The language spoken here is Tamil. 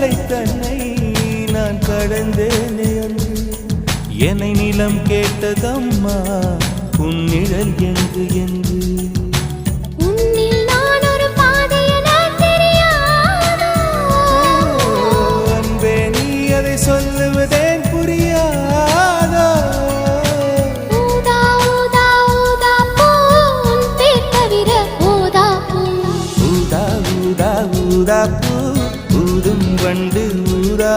மலை தன்னை நான் கடந்தேனே அன்று என்னை நிலம் கேட்டதம்மா உன் நிழல் எங்கு என்று அன்பே நீ அதை சொல்லுவதேன் புரியாதோ ஊதா ஊதா ஊதா பூ ஊதும் வண்டு ஊதா